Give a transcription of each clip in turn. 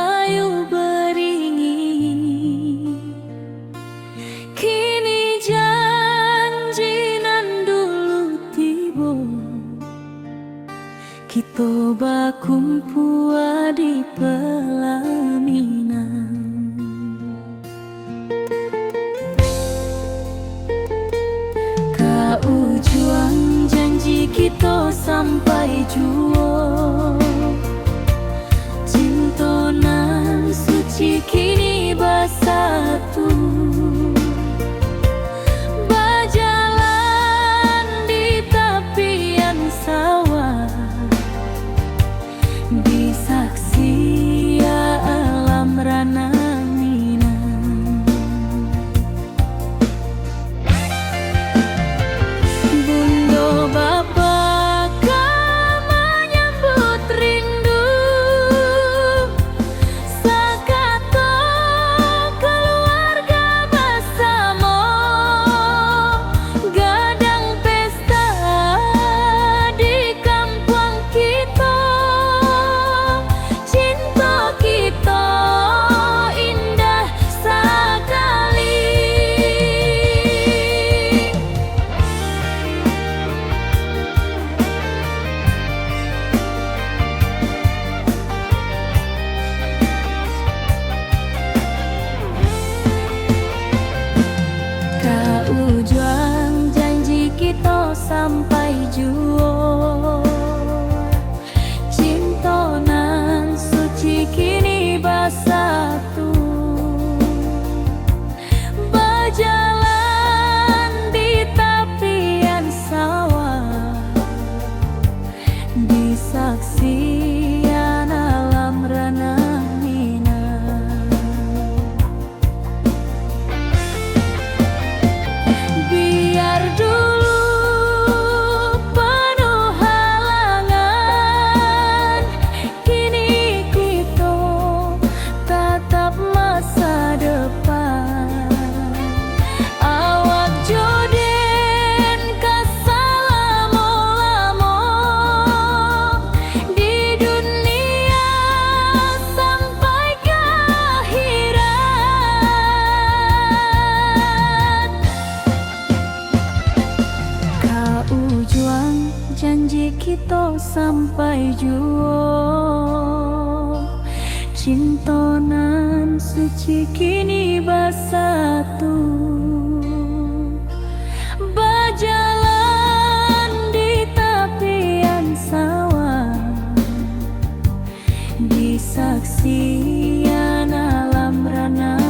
rahayu beringin. Kini janji nan dulu tiba, kita bakumpul di pelaminan. Ujung janji kita sampai jua, cinta nan suci kini bersatu. Berjalan di tepian sawah, di saksi alam rana. Ujung janji kita sampai jua, cinta nan suci kini bersatu. Berjalan di tepian sawah, di saksian alam rana. Janji kita sampai jua, cinta nan suci kini bersatu. Berjalan di tepian sawah, di saksian alam rana.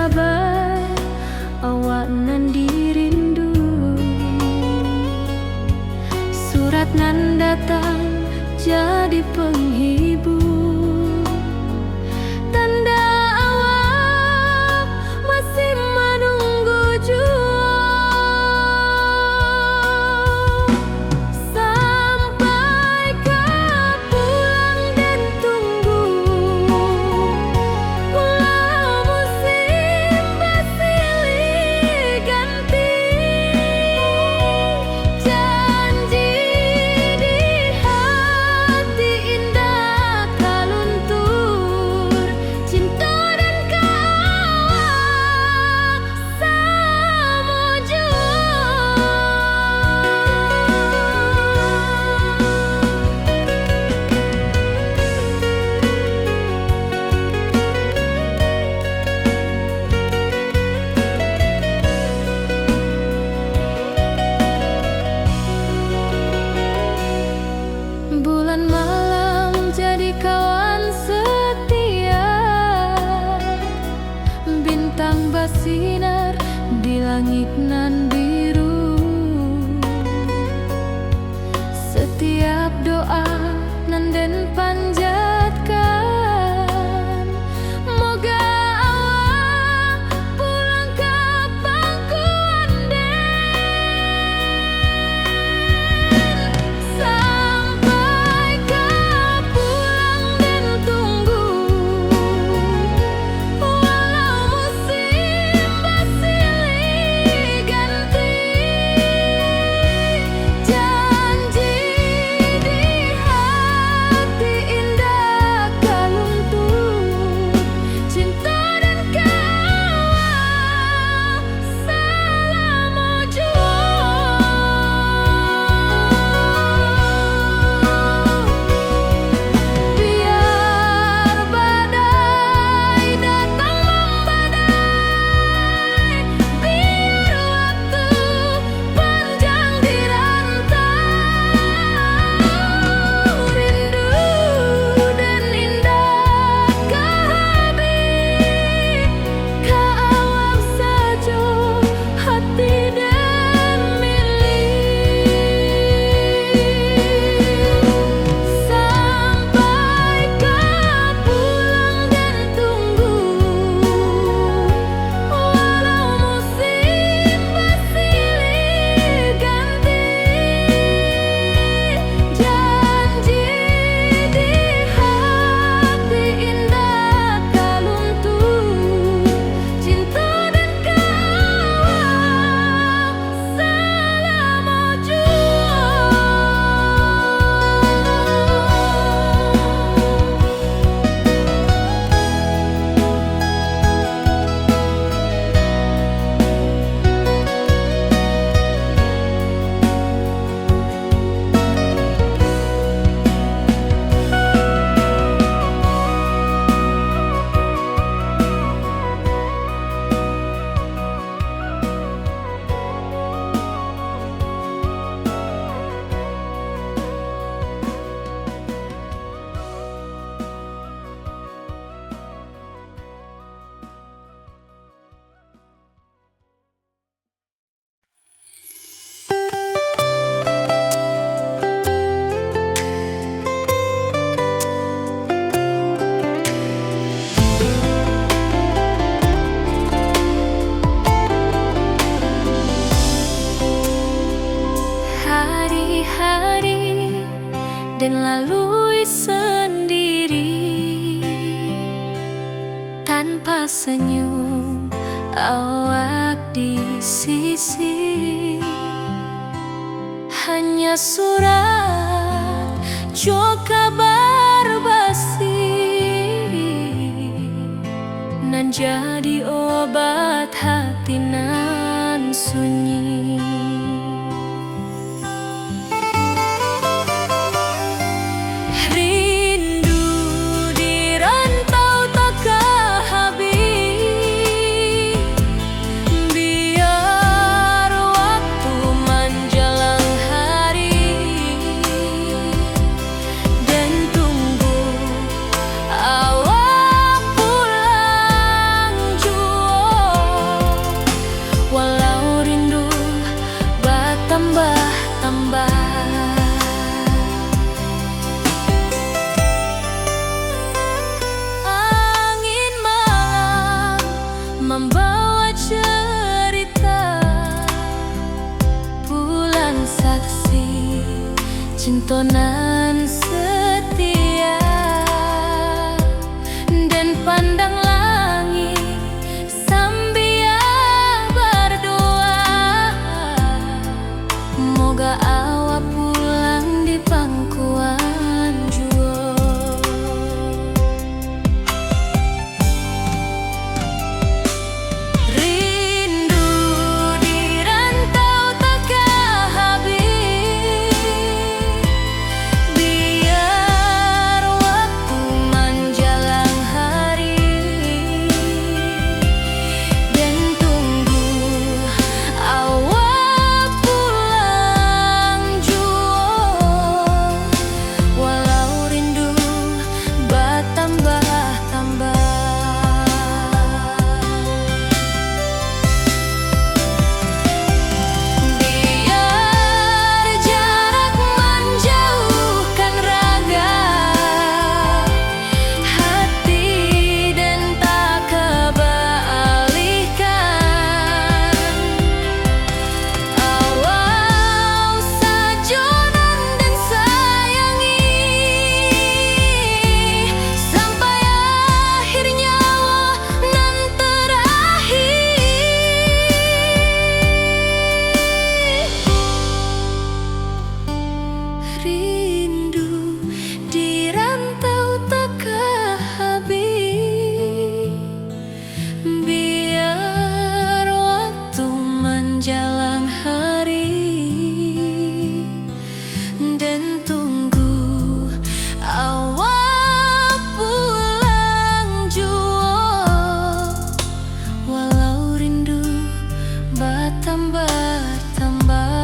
sabar awak nan dirindu. Surat nan datang jadi penghibur, tanda awak masih menunggu jua. Sampai kau pulang dan tunggu, walau musim bersilih ganti. Janji di hati indah kaluntur, cinta dan kawak sama jua. Bulan malam jadi kawan setia, bintang bersinar di langit nan biru. Setiap doa nan den panjatkan, moga awak pulang ke pangkuan den. Sampai kau pulang dan tunggu, walau musim bersilih ganti. Janji di hati indah kaluntur, cinta dan kawak selama jua. Biar badai datang membadai, biar waktu panjang dirantau, rindu dan indah kehabis, kawak saja hati dan milik. Sampai kau pulang dan tunggu, walau musim bersilih ganti. Janji di hati indah kaluntur, cinta dan kawak selama jua. Hari-hari dan lalui sendiri, tanpa senyum awak di sisi. Hanya surat jo kabar basi, nan jadi obat hati nan sunyi. Rindu di rantau tak habis, biar waktu menjelang hari dan tunggu awak pulang jua. cintonan setia dan pandang langit sambil berdoa, moga awak pulang di pangkuan jua. Rindu di rantau takkan habis, biar waktu menjelang hari dan tunggu awak pulang jua, walau rindu bertambah-tambah. Biar jarak menjauhkan raga, hati dan tak kebalihkan. Awal sajonan dan sayangi sampai akhir nyawa nan terakhir. Rindu di rantau takkan habis, biar waktu menjelang hari dan tunggu awak pulang jua, walau rindu bertambah-tambah.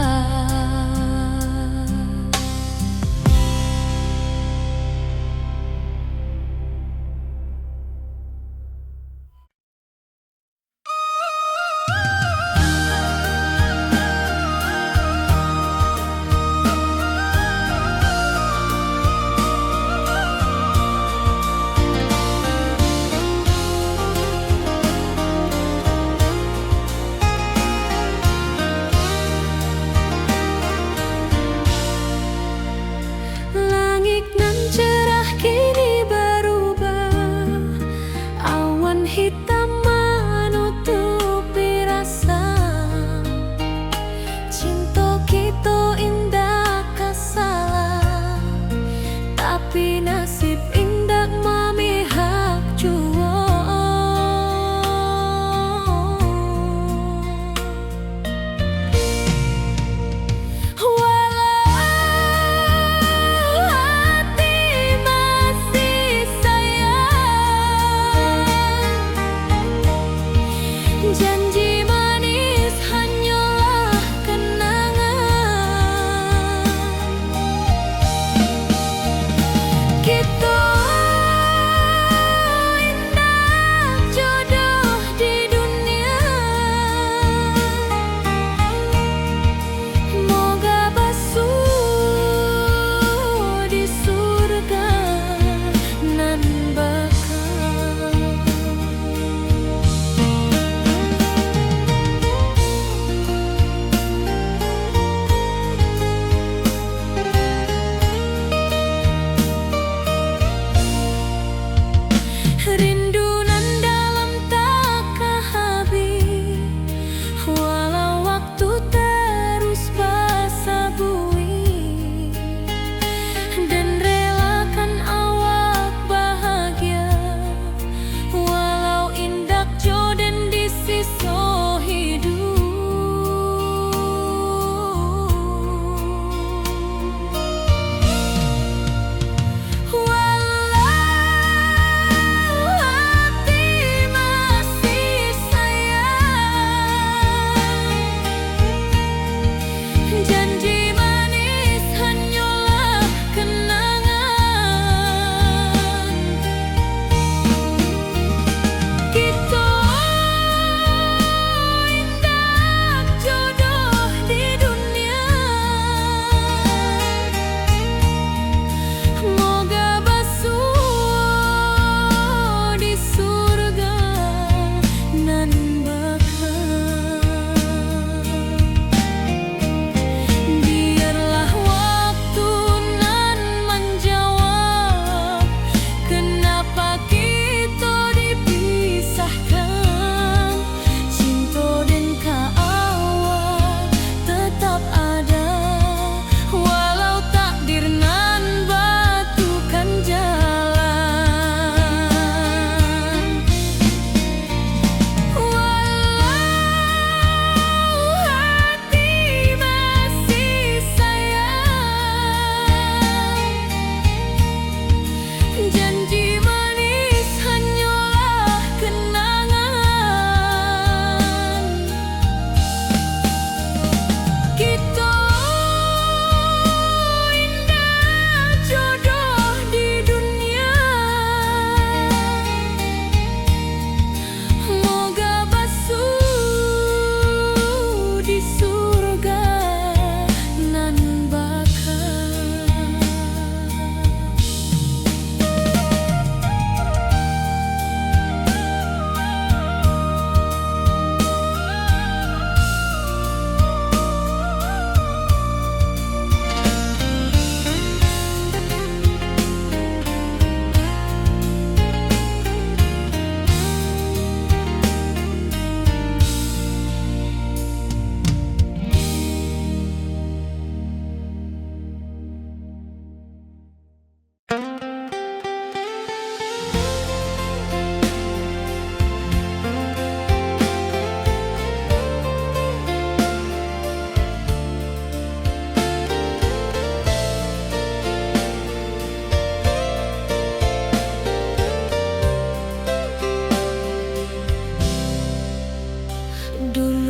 Langit nan cerah kini berubah, awan hitam menutupi rasa. Cinta kita indah kasalah, tapi nasib indah memihak jua. Walau hati masih sayang, janji manis hanyalah kenangan. Kita indah jodoh di dunia, moga basuh di surga nan bakal.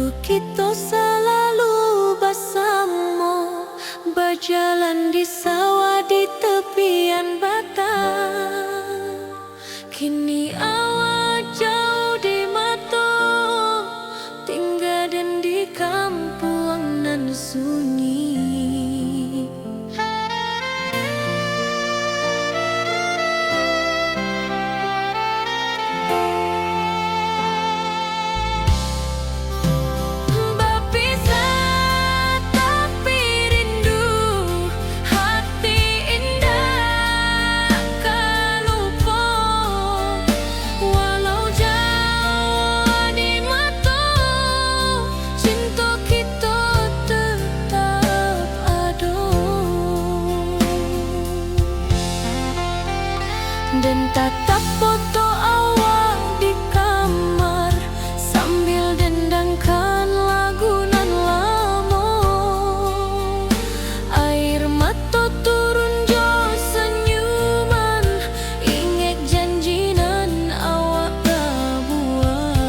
Dulu kita selalu bersama, berjalan di sawah di tepian batang. Kini awak jauh di mata, tinggal dan di kampung nan sunyi. Dan tatap foto awak di kamar sambil dendangkan lagu nan lama. Air mata turun jo senyuman, ingat janji nan awak buat.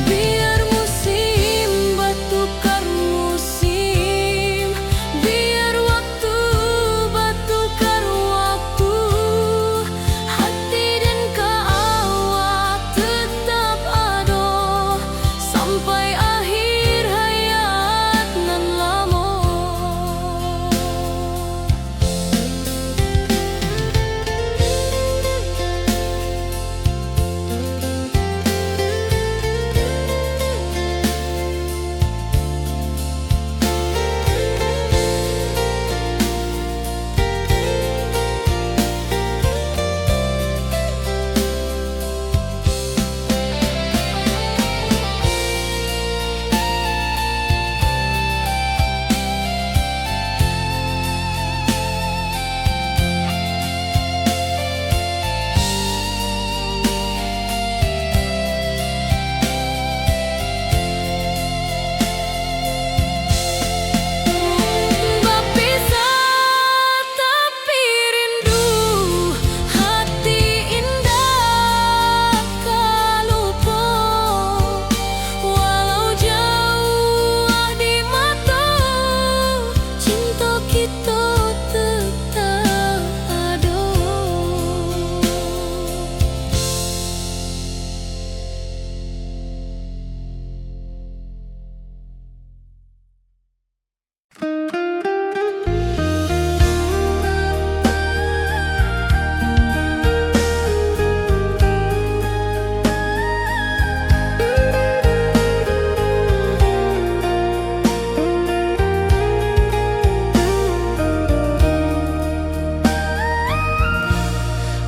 Biar musim bertukar musim, biar waktu bertukar waktu, hati dan awak tetap ada sampai akhir hayat nan lama.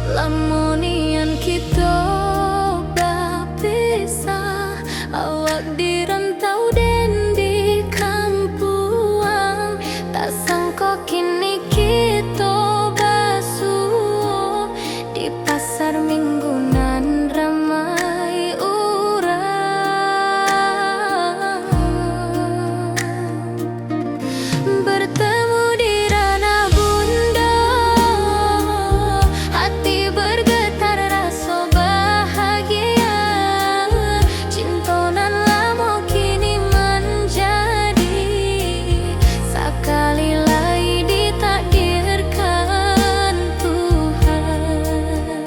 Lamonian kita berpisah, awak di rantau dan di kampuang. Tak sangka kini kita basuh di pasar minggu nan ramai orang. Bertemu di ranah bunda, hati bergetar rasa bahagia. Cinta nan lama kini menjadi sekali lagi ditakdirkan Tuhan.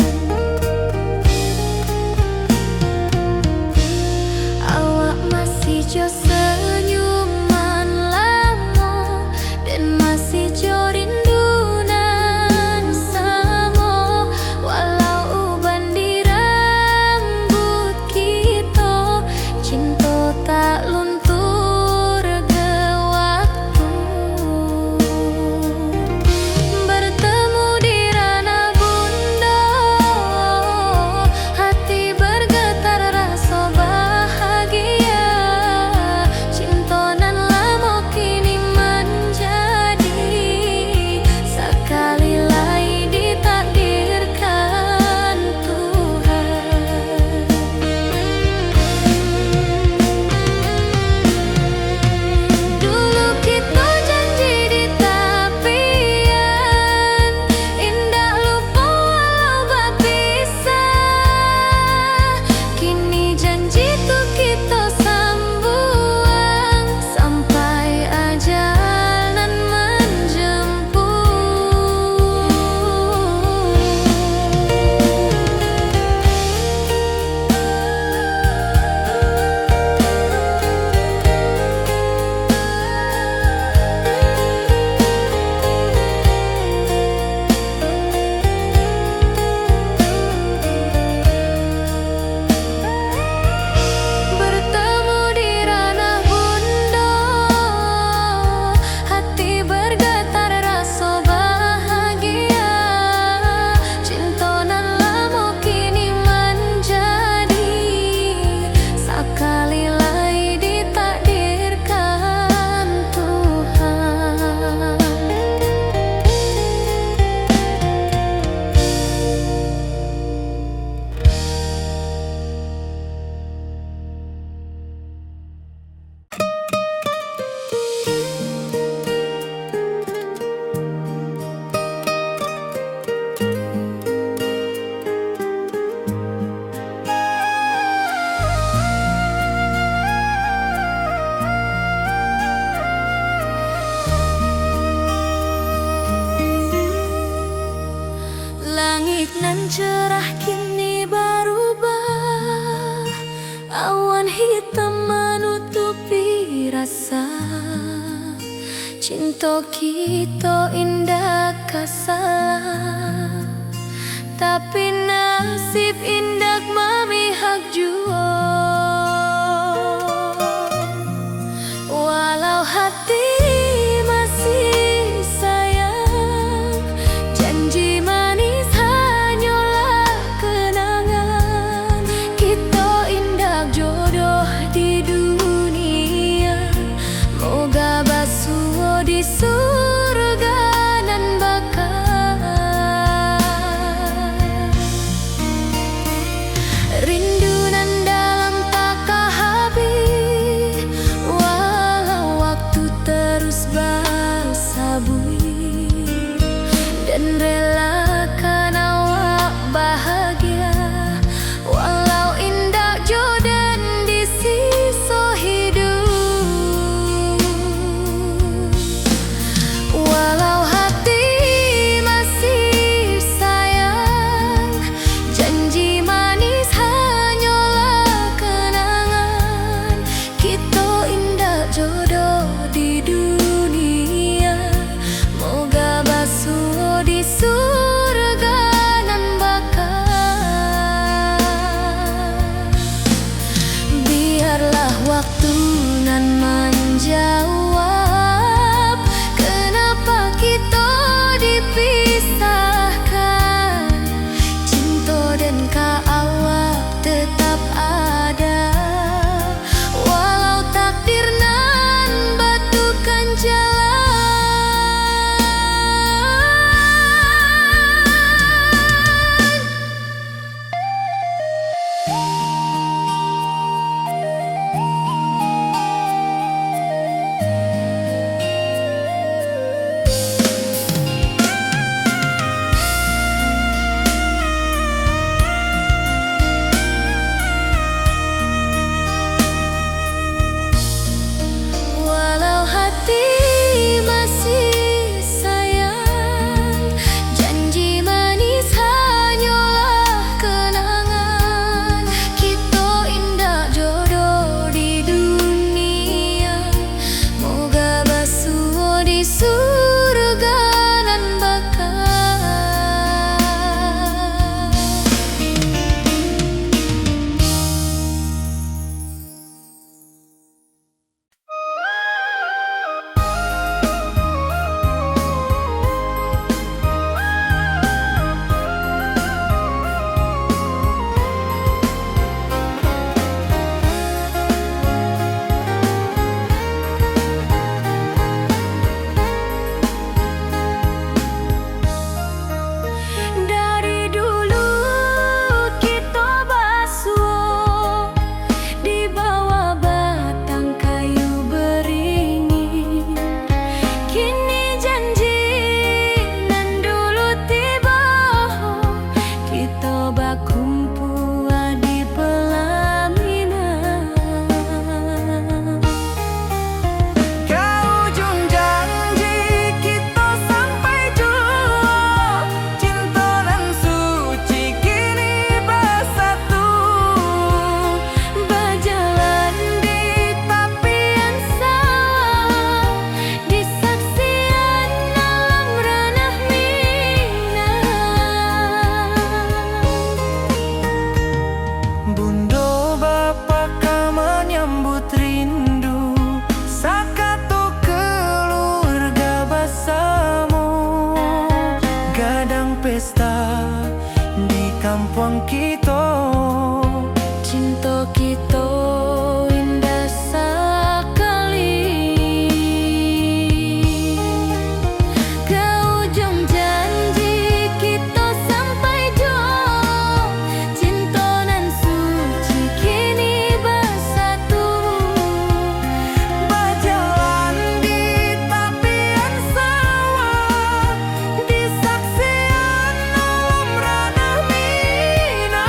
cerah kini berubah, awan hitam menutupi rasa. Cinta kita indah kasalah, tapi nasib indah memihak jua. Walau hati masih sayang, janji manis hanyalah kenangan. Kita indah jodoh di dunia, moga basuh di surga nan bakal. Rindu nan dalam tak habis, walau waktu terus bersabui, dan relakan awak bahagia, walau indah jodan di sisa hidup. Walau hati masih sayang, janji manis hanyalah kenangan. Kita indah jodoh di dunia, moga basuh di surga nan bakal. Biarlah waktu nan menjawab, kenapa kita dipisahkan. Cinta dan awak tetap ada, walau takdir nan batukan jalan. Walau hati masih sayang, janji manis hanyalah kenangan. Kita indah jodoh di dunia, moga basuh di surga nan bakal. Dari dulu kita basuh di bawah batang kayu beringin. Kini janji nan dulu tiba, kita berkumpul di pelaminan. Ke ujung janji kita sampai jua, cinta dan suci kini bersatu. Berjalan di tepian sawah, di saksian alam ranah Minang. Bunda bapa menyambut rindu, sakato keluarga bersama. Gadang pesta di kampung kita, cinta kita indah sekali. Ke ujung janji kita sampai jua, cinta nan suci kini bersatu. Berjalan di tepian sawah, di saksian alam ranah Minang.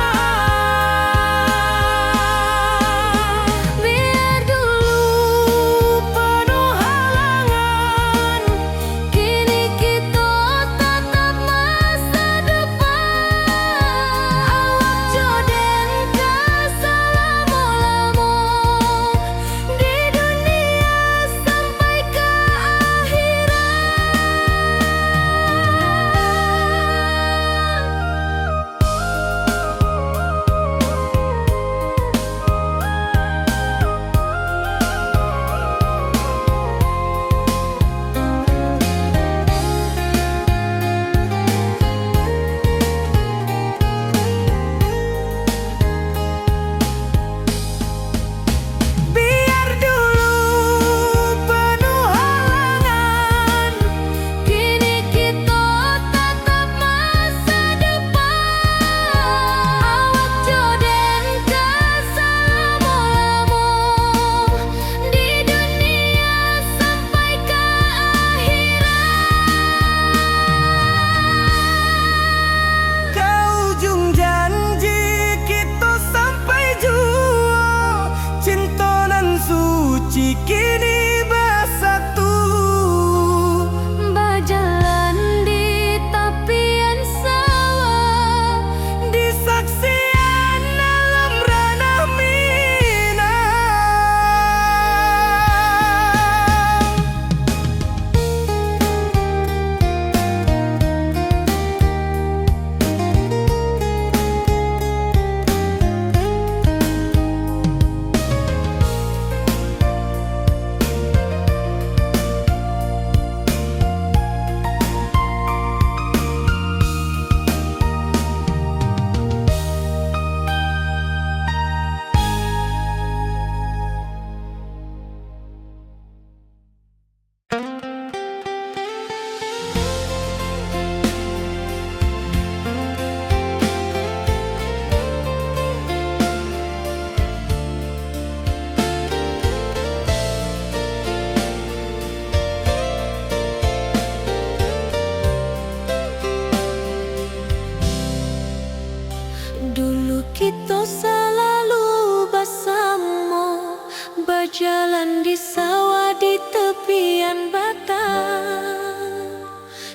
Dulu kita selalu bersama, berjalan di sawah di tepian batang.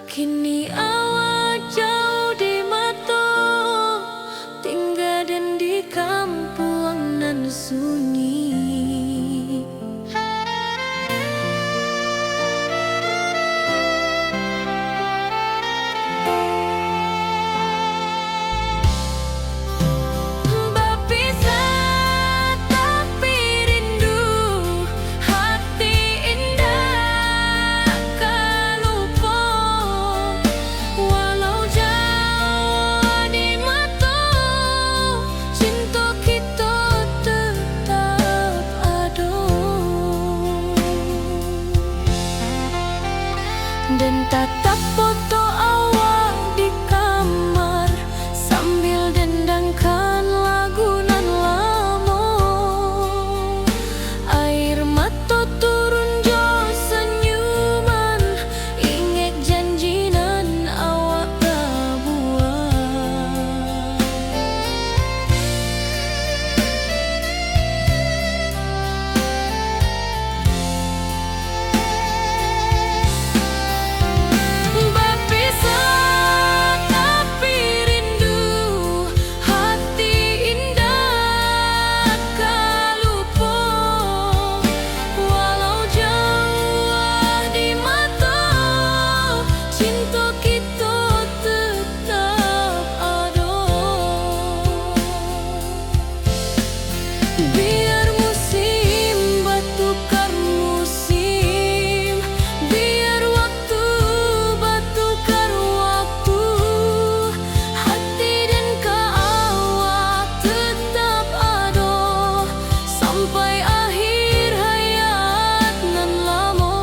Kini awak jauh di mata, tinggal dan di kampung nan sunyi. Dan tatap foto awak di kamar sambil dendangkan lagu nan lama. Air mata turun jo senyuman, ingat janji nan awak buat. Biar musim bertukar musim, biar waktu bertukar waktu, hati dan awak tetap ada sampai akhir hayat nan lama.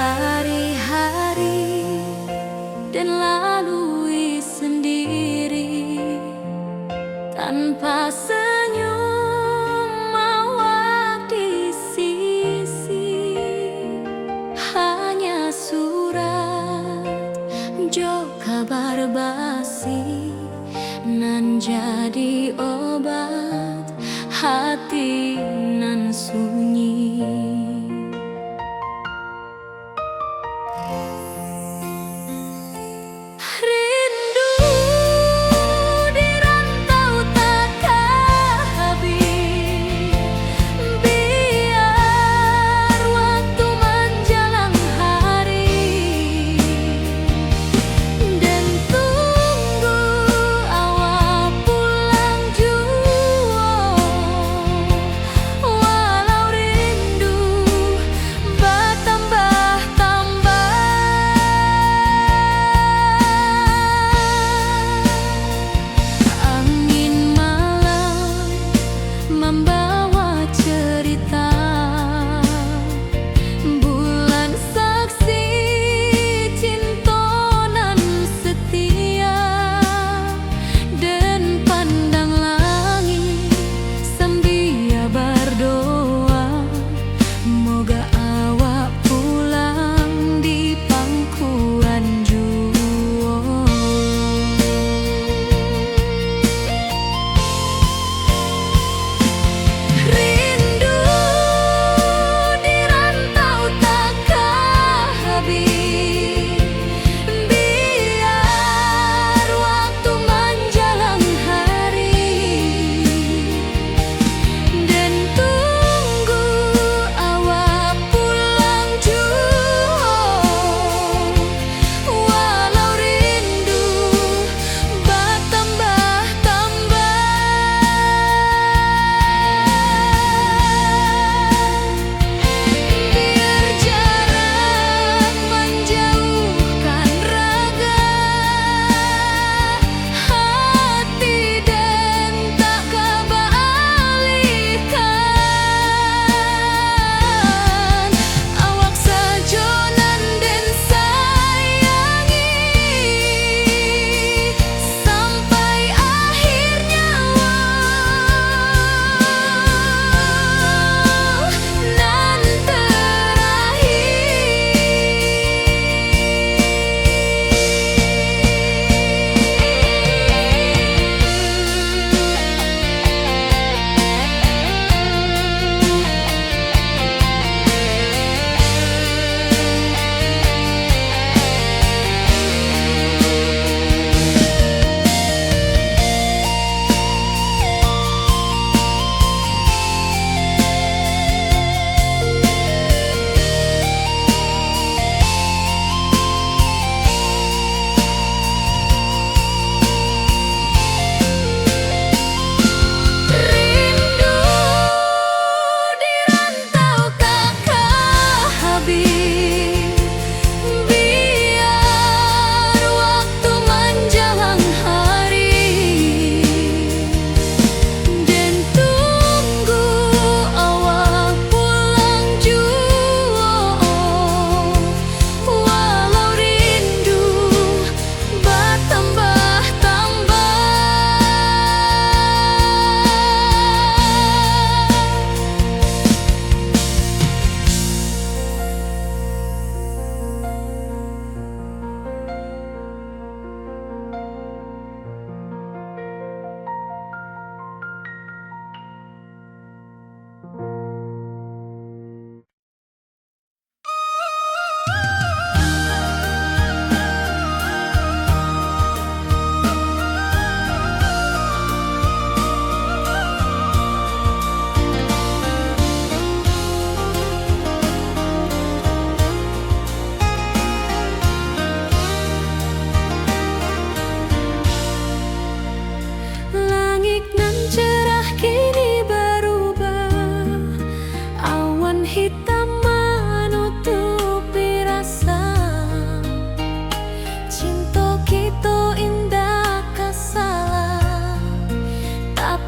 Hari-hari dan lalui sendiri tanpa senyum awak di sisi. Hanya surat jo kabar basi nan jadi obat hati nan sunyi. Walau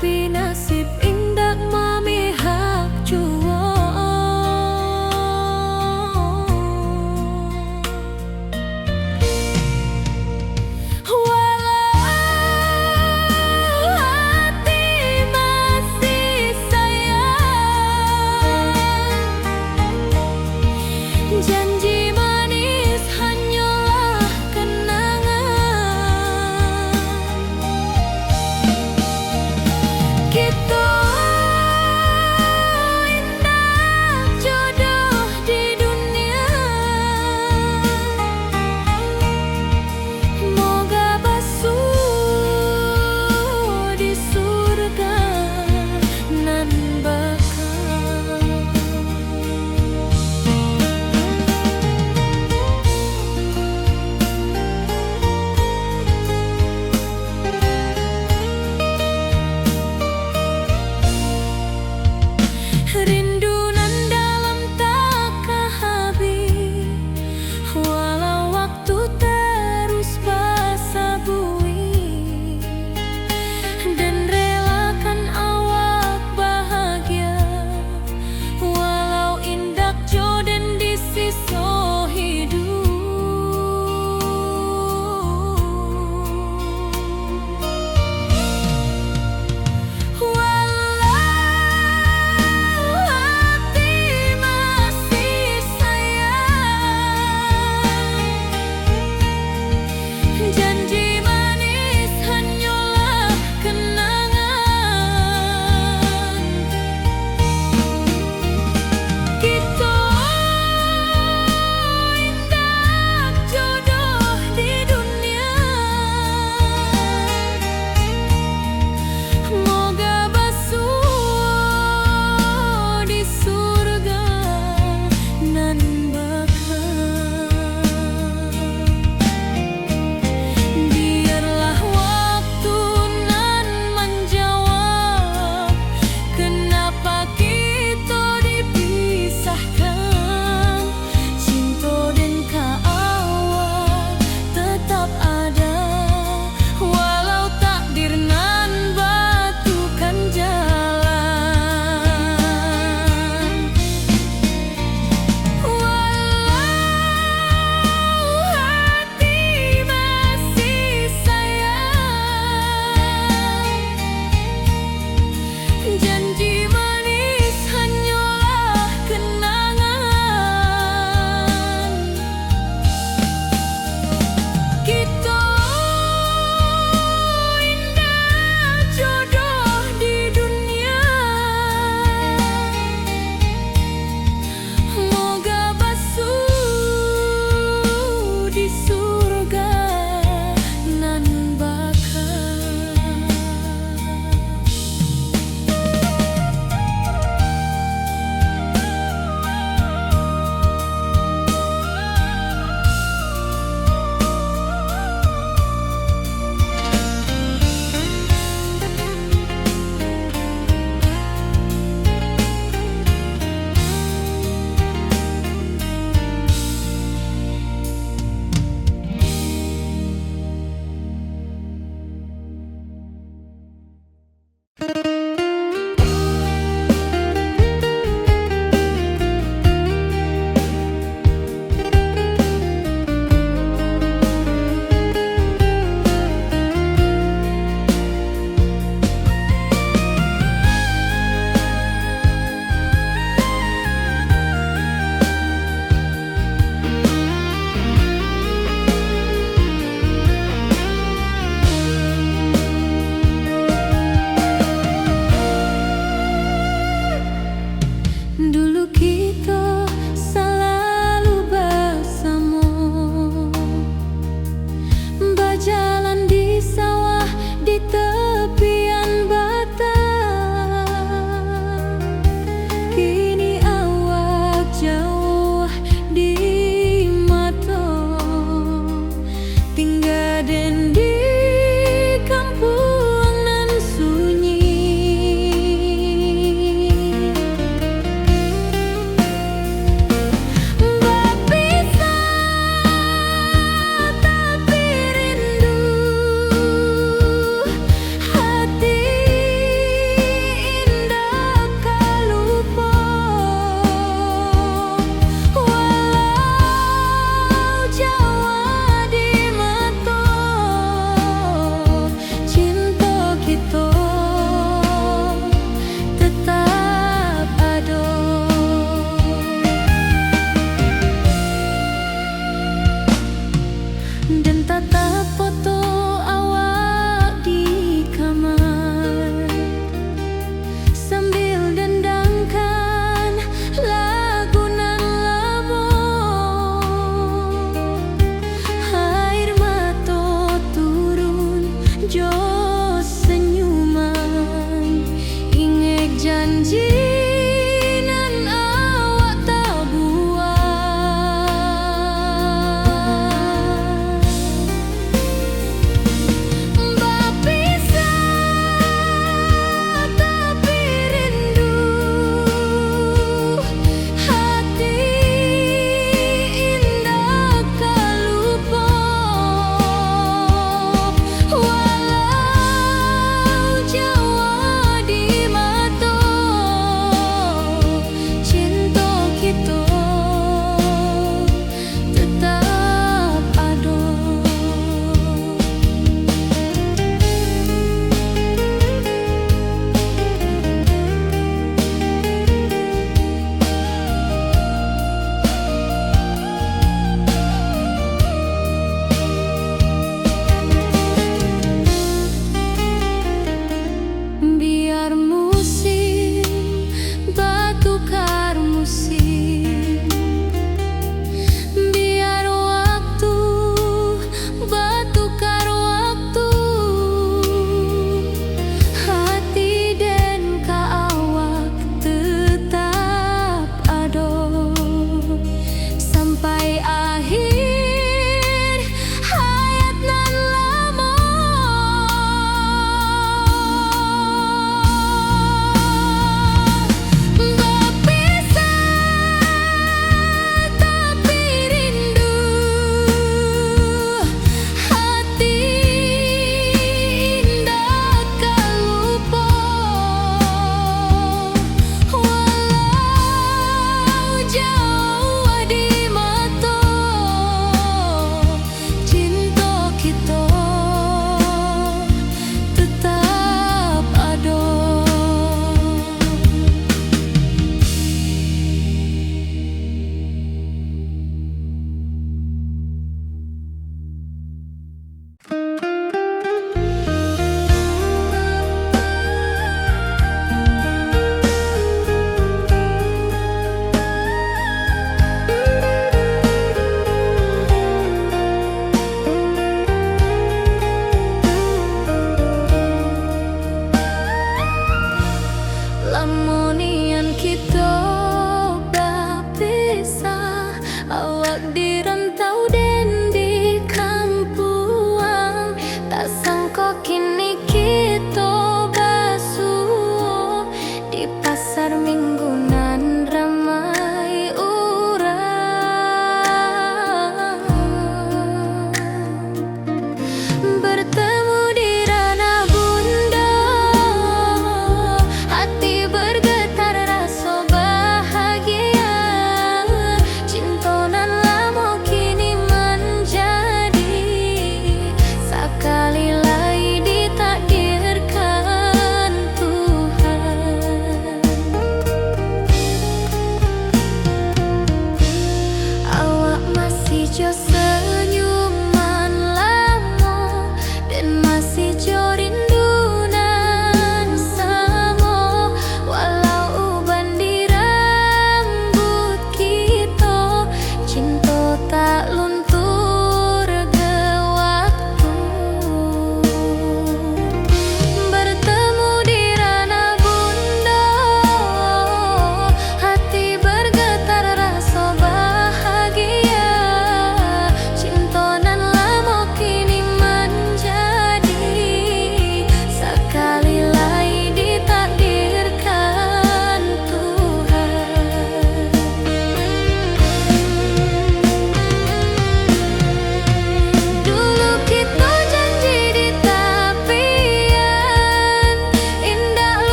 tapi nasib indak memihak jua. Walau hati masih sayang, janji manis hanyalah kenangan.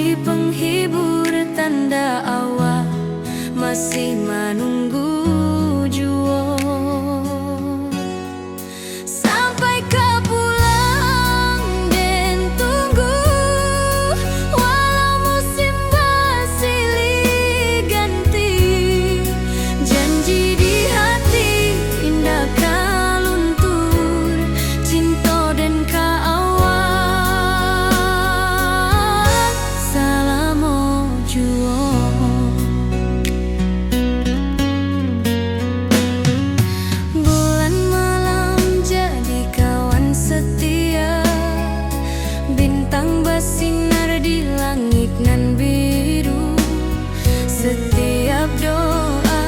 jadi penghibur, tanda awak masih menunggu jua. Sampai kau pulang dan tunggu, walau musim bersilih ganti. Janji di hati indah kau luntur, cinta dan kaawak selama jua. Bulan malam jadi kawan setia, bintang bersinar di langit nan biru. Setiap doa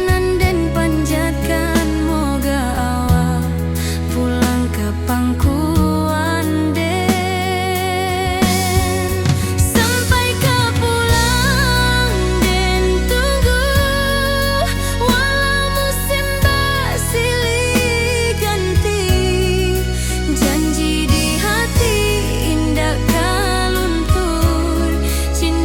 nan den panjatkan, moga awak pulang ke pangkuan den. Sampai kau pulang dan tunggu, walau musim bersilih ganti. Janji di hati indah kau luntur, cinta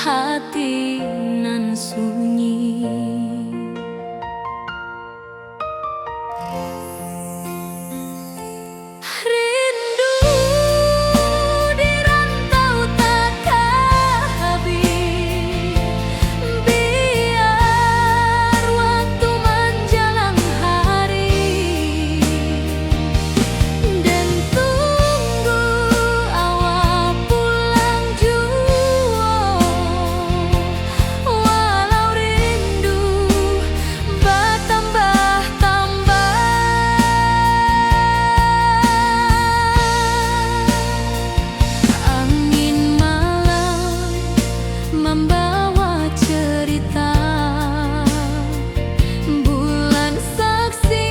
hati nan sunyi. Rindu di rantau takkan habis, biar waktu menjelang hari, dan tunggu awal pulang jua. Walau rindu bertambah-tambah, angin malam membawa cerita, bulan saksi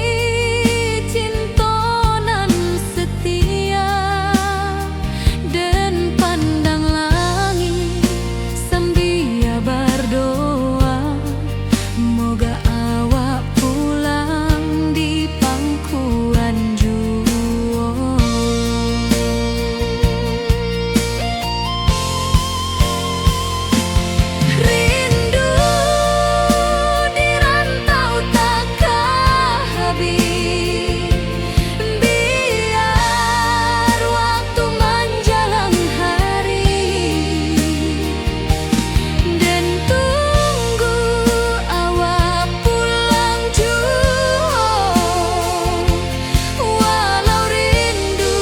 cinta nan setia, dan pandang langit sambil berdoa, moga awak pulang di pangkuan jua. Rindu di rantau takkan habis, biar waktu menjelang hari, dan tunggu awak pulang jua. Walau rindu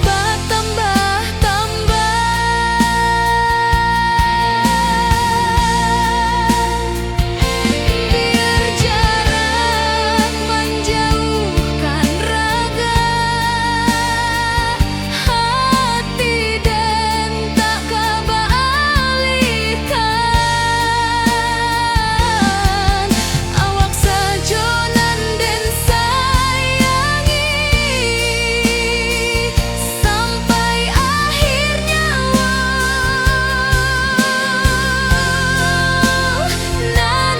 bertambah-tambah, biar jarak menjauhkan raga hati, dan tak kebalikan. Awak saja nan den sayangi sampai akhir nyawa, nan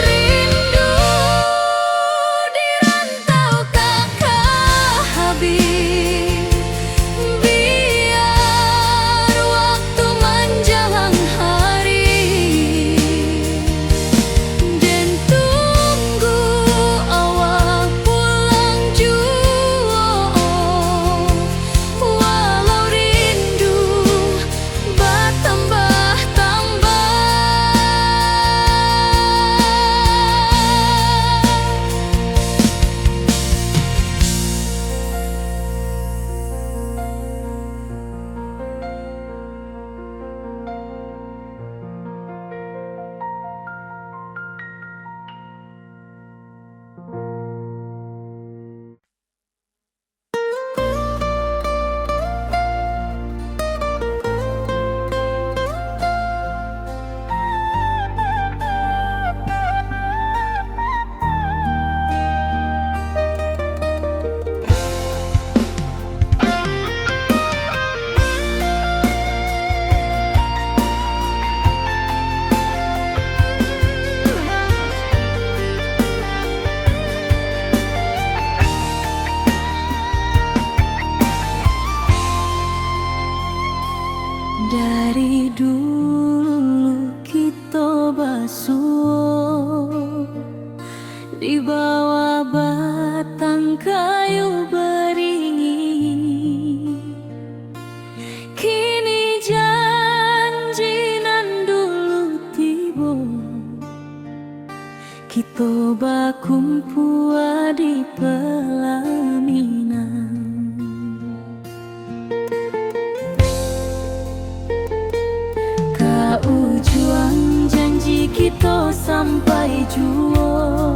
rindu di rantau takkan habis, biar waktu menjelang hari, dan tunggu awak pulang jua. Walau rindu bertambah-tambah, dari dulu kita basuh di bawah batang kayu beringin. Kini janji nan dulu tiba, kita bakumpul di pelaminan. Ujung janji kita sampai jua.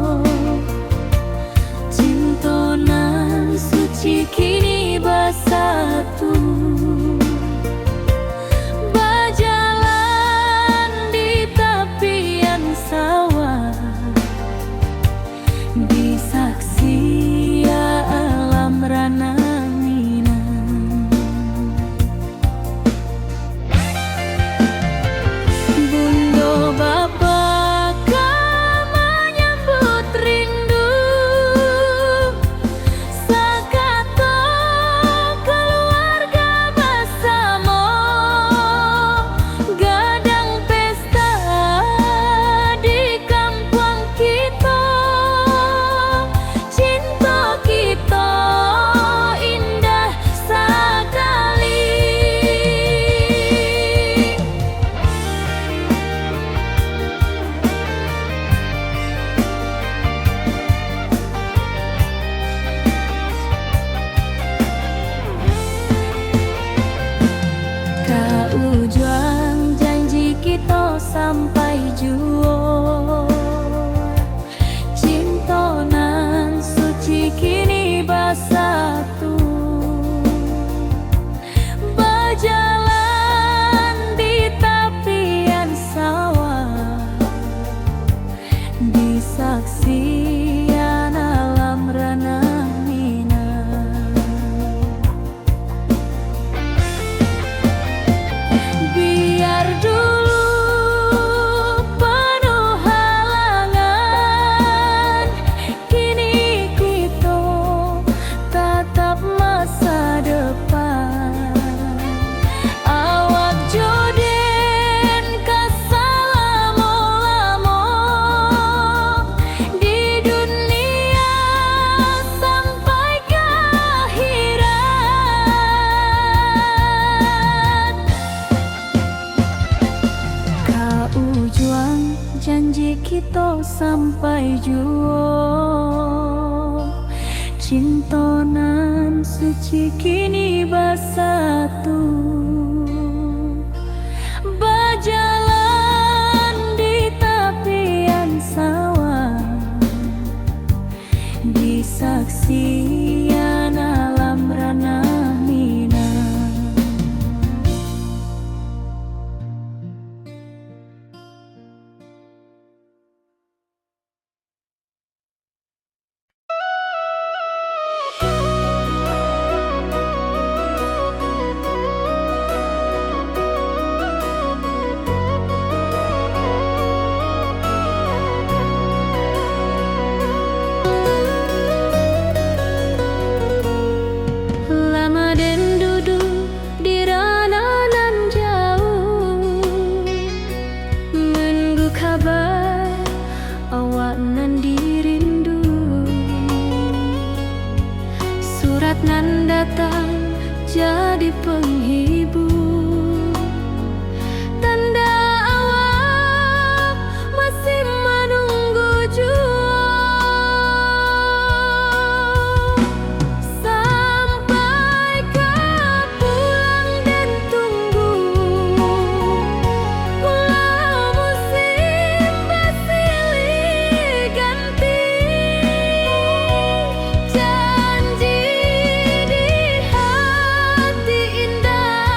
sampai jua. Cintonan suci kini bersatu, berjalan di tepian sawah, di saksian alam ranah Minang. Lama den duduk di ranah nan jauh, menunggu kabar awak nan dirindu. Surat nan datang jadi penghibur, tanda awak masih menunggu jua. Sampai kau pulang dan tunggu, pulau musim bersilih ganti. Janji di hati indah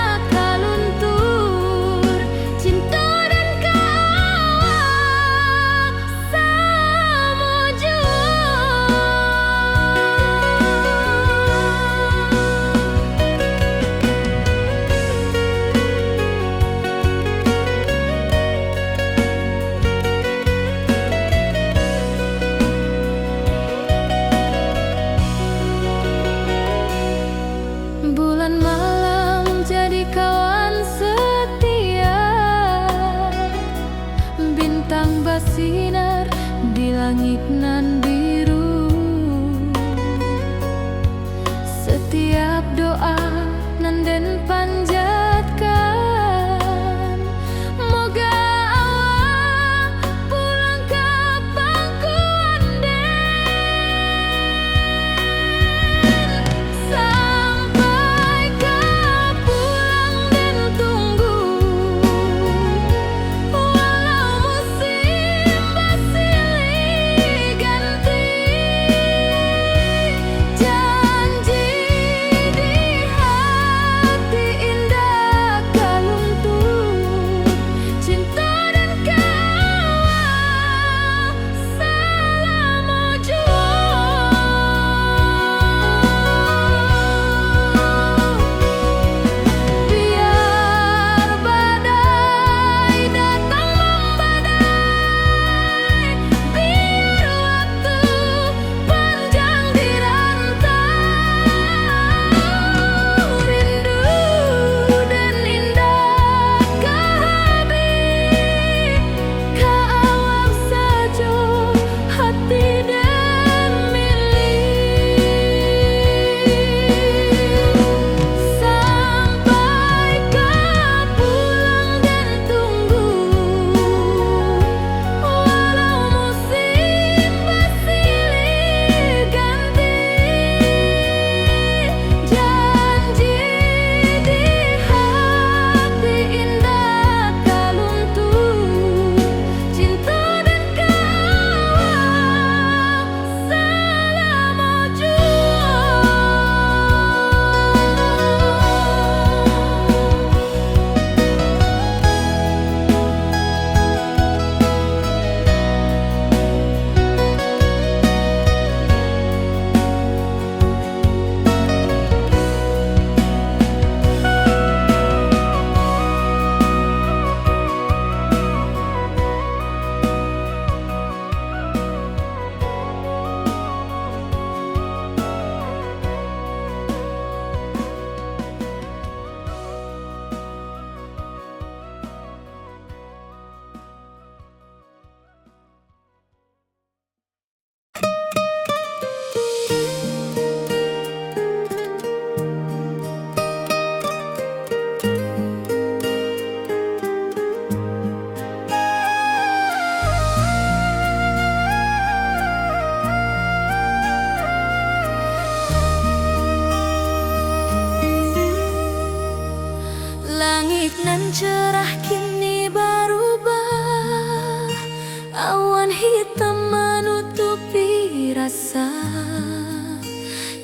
rasa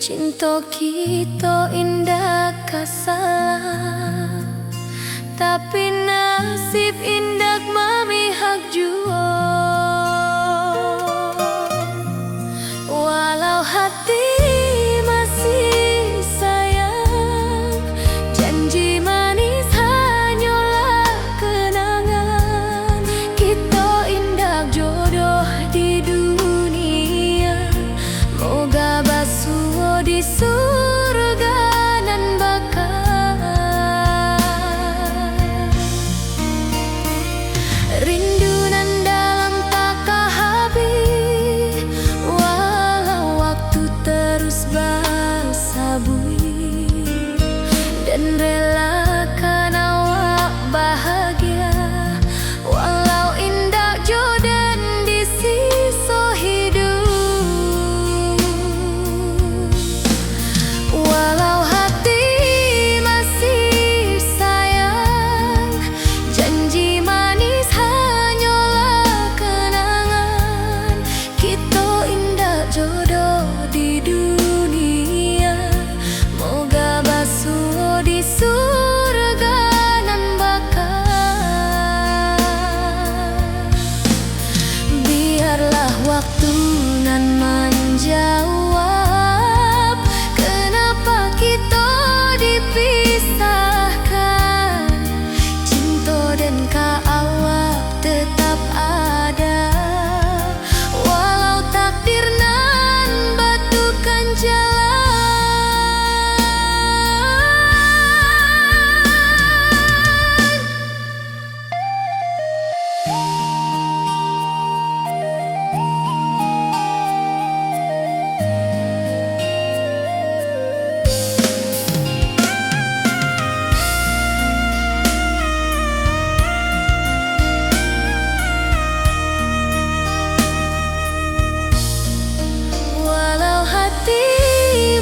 cinta kita indah kasalah, tapi nasib indah memihak jua. Walau hati masih sayang, janji manis hanyalah kenangan. Kita indah jodoh di dunia, moga basuh di surga nan bakal. Rindu nan dalam tak habis, walau waktu terus bersabui, dan relakan awak bahagia, walau indah jodan di sisa hidup. Walau hati masih sayang, janji manis hanyalah kenangan. Kita indah jodoh di dunia, moga basuh di surga nan bakal. Biarlah waktu nan menjawab kenapa kita dipisahkan. Cinta dan awak tetap ada, walau takdir nan batukan jalan. Walau hati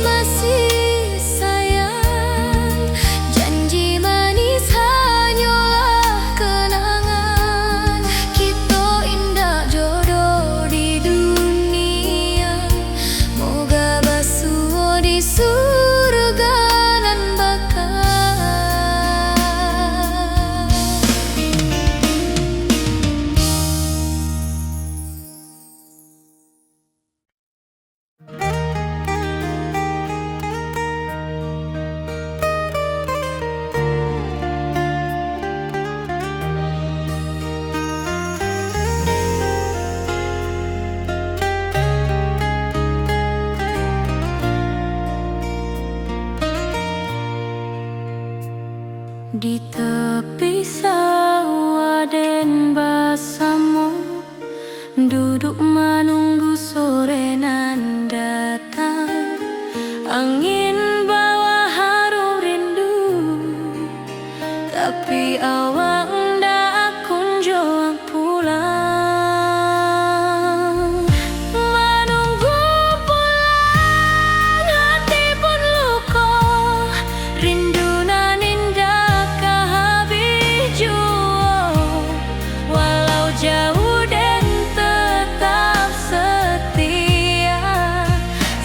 masih sayang, janji manis hanyalah kenangan. Kita indah jodoh di dunia, moga basuh di surga nan bakal. Di tepi sawah den bersama, duduk menunggu sore nan datang. Angin bawa harum rindu, tapi awak ndak kunjung pulang. Menunggu pulang hati pun luka, rindu nan indah kehabis jua. Walau jauh dan tetap setia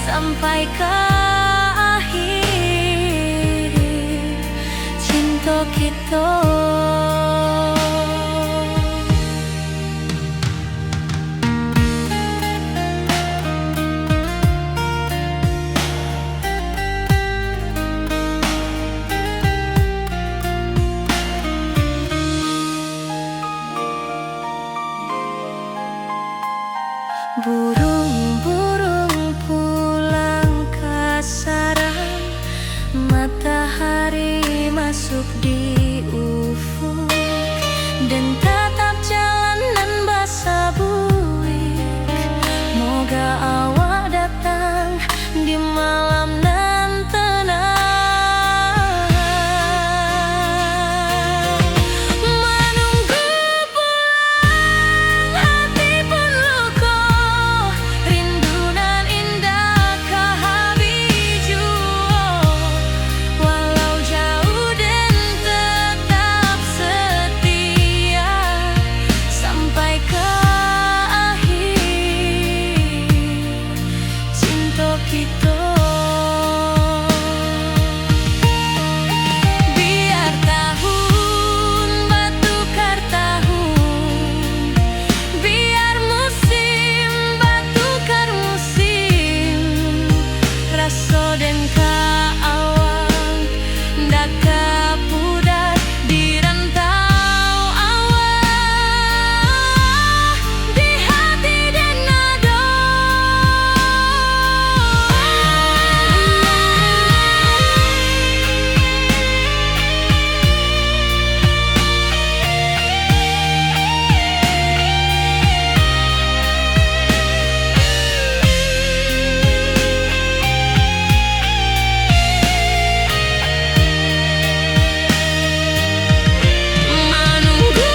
sampai ke akhir cinta kita. Burung-burung pulang ke sarang, matahari masuk di kita. Biar tahun batukar tahun, biar musim batukar musim, raso dan kaawang daka pudar di rantau awal, di hati dan nado. Menunggu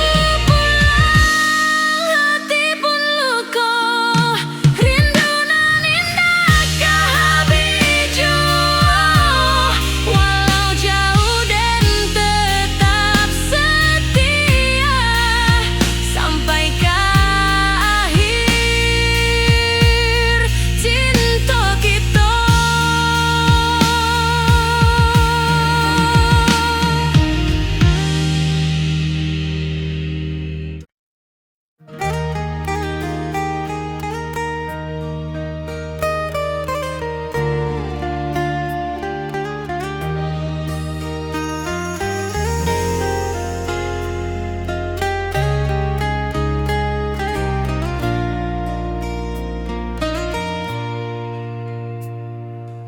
pulang hati pun luka, rindu nan indah kehabiju. Walau jauh dan tetap setia sampai ke akhir cinta kita.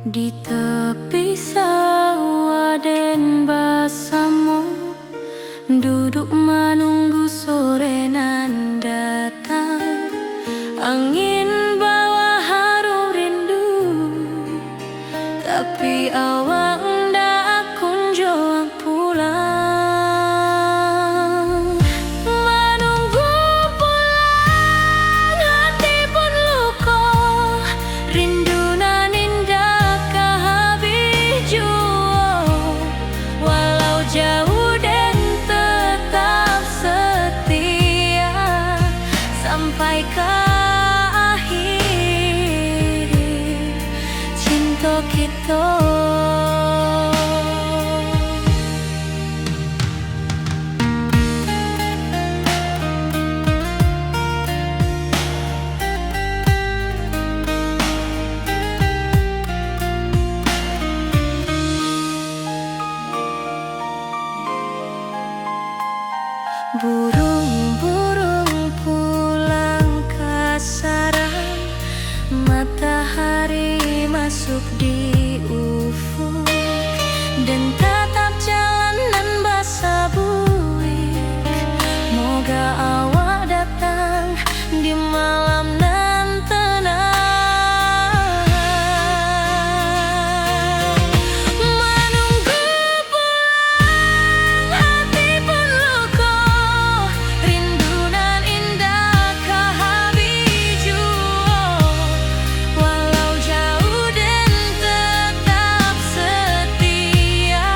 Di tepi sawah dan basamu, duduk menunggu sore nan datang. Angin bawa harum rindu, tapi awak ndak kunjung pulang. Menunggu pulang hati pun luka, rindu nan indah kehabiju. Walau jauh dan tetap setia sampai ke akhir cinta kita. Burung-burung pulang ke sarang, matahari masuk di ufuk, dan tatap jalanan basah buik. Moga awak datang di malam nan tenang. Menunggu pulang hati pun luka, rindu nan indah kehabiju. Walau jauh dan tetap setia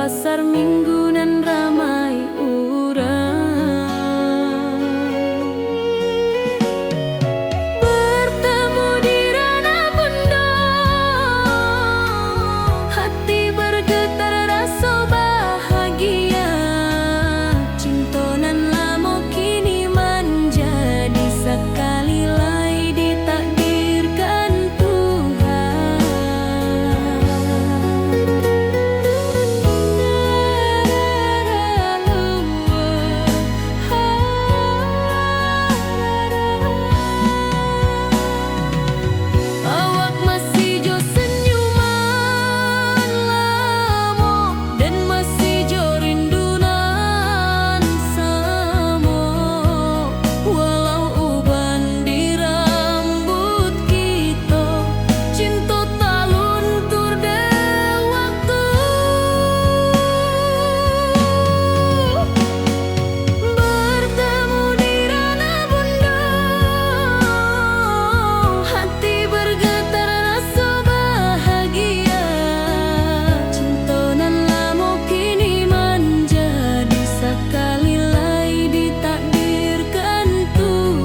pasar minggu nan ramai urang. Bertemu di ranah bunda, hati bergetar rasa bahagia. Cinta nan lama kini menjadi sekali lagi ditakdirkan Tuhan. Awak masih jo senyuman lamo, dan masih jo rindunan samo. Walau uban di rambut kita, cinta tak luntur de waktu. Bertemu di ranah bunda, hati bergetar rasa bahagia. Cinta nan lama kini menjadi sekali lagi ditakdirkan Tuhan.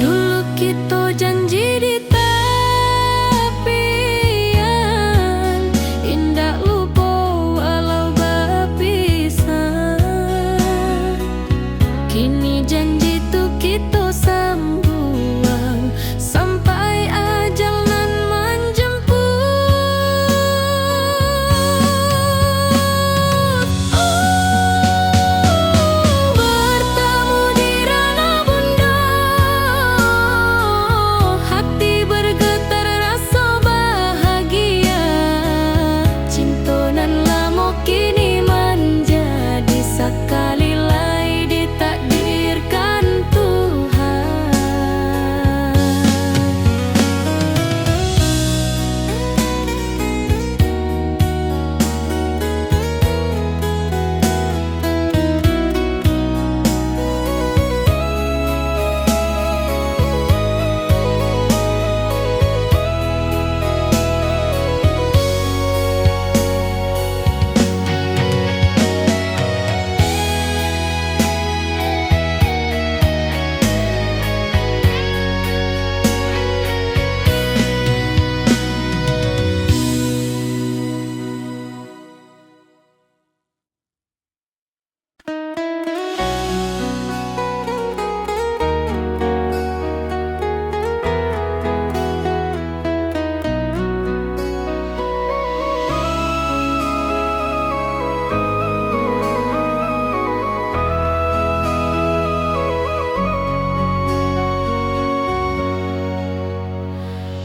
Dulu kita janji di tepian, indah lupa walau berpisah. Kini janji tu kita sambung sampai ajal nan menjemput. Bertemu di ranah bunda, hati bergetar rasa bahagia. Cinta nan lama kini menjadi sekali lagi ditakdirkan Tuhan.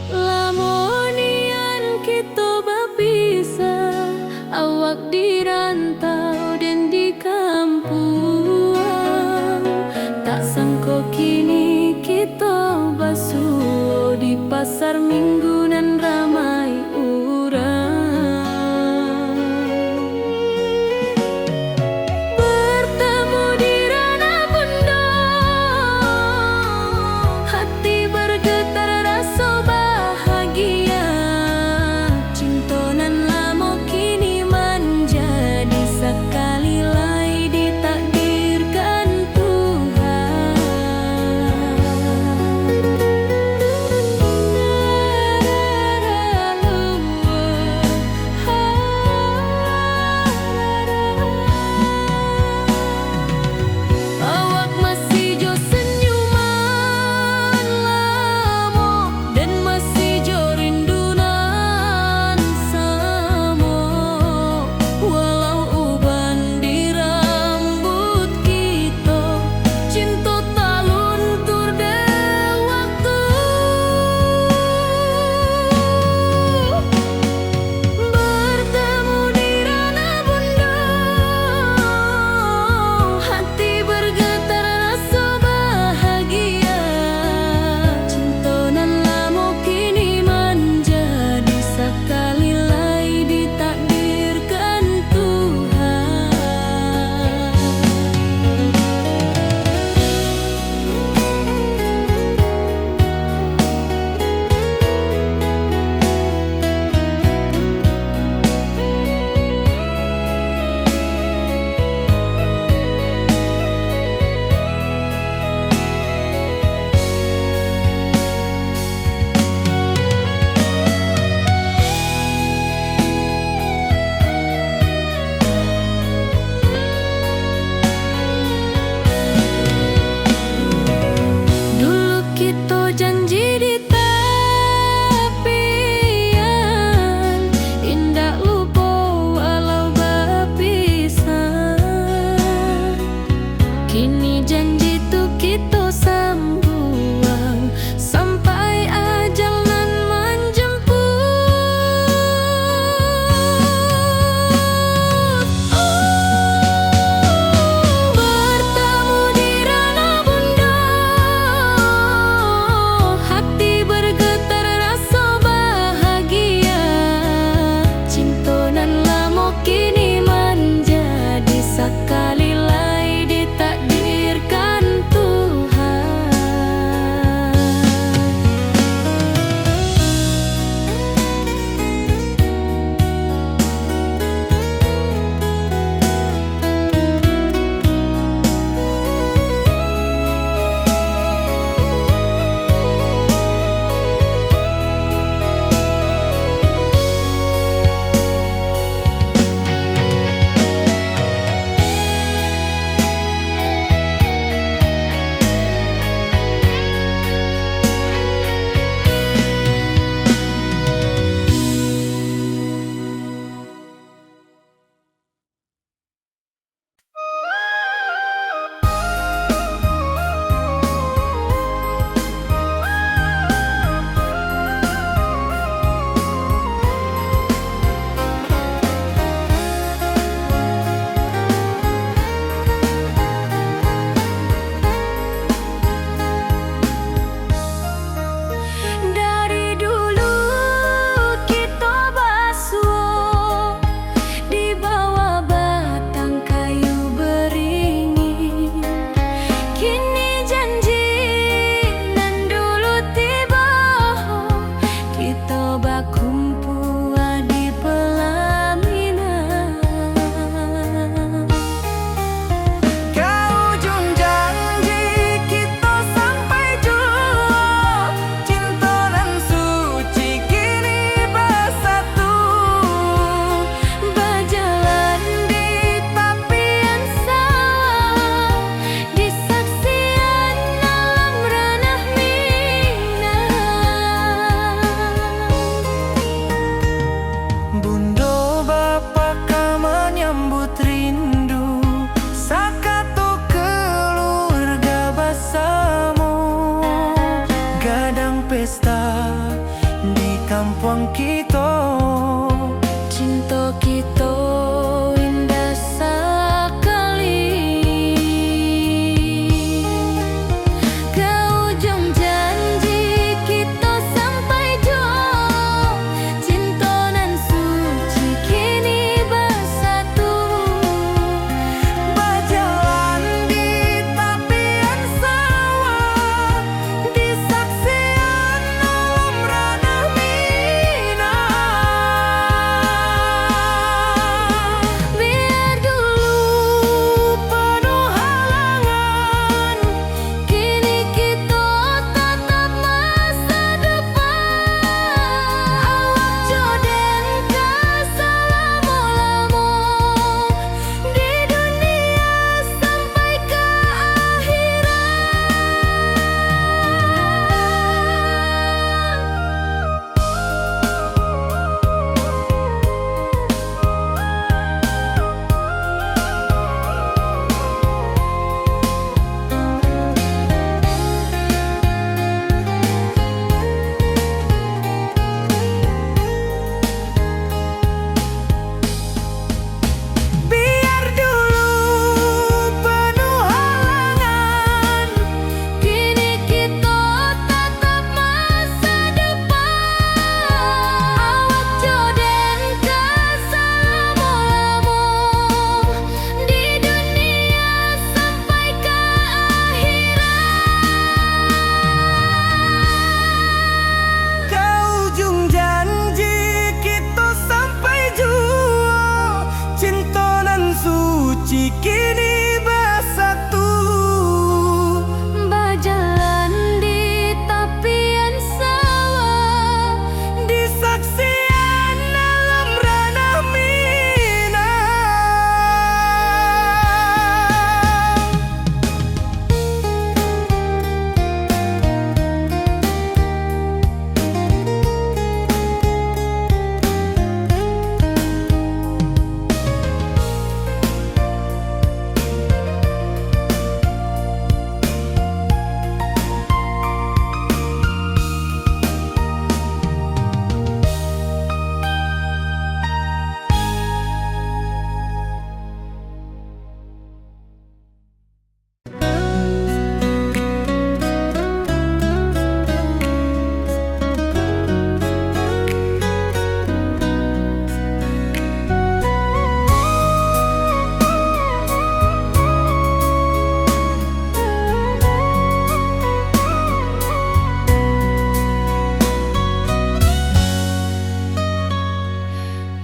Lamonian kita berpisah, awak di rantau dan di kampung. Tak sangka kini kita basuh di pasar minggu nan ramai urang. Bertemu di ranah bunda, hati bergetar rasa bahagia. Cinta nan lama kini menjadi sekali lagi ditakdirkan Tuhan.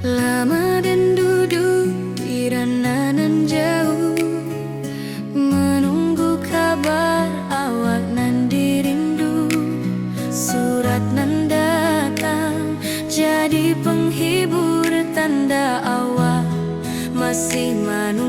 Lama dan duduk di ranah nan jauh, menunggu kabar awak nan dirindu. Surat nan datang jadi penghibur, tanda awak masih manusia.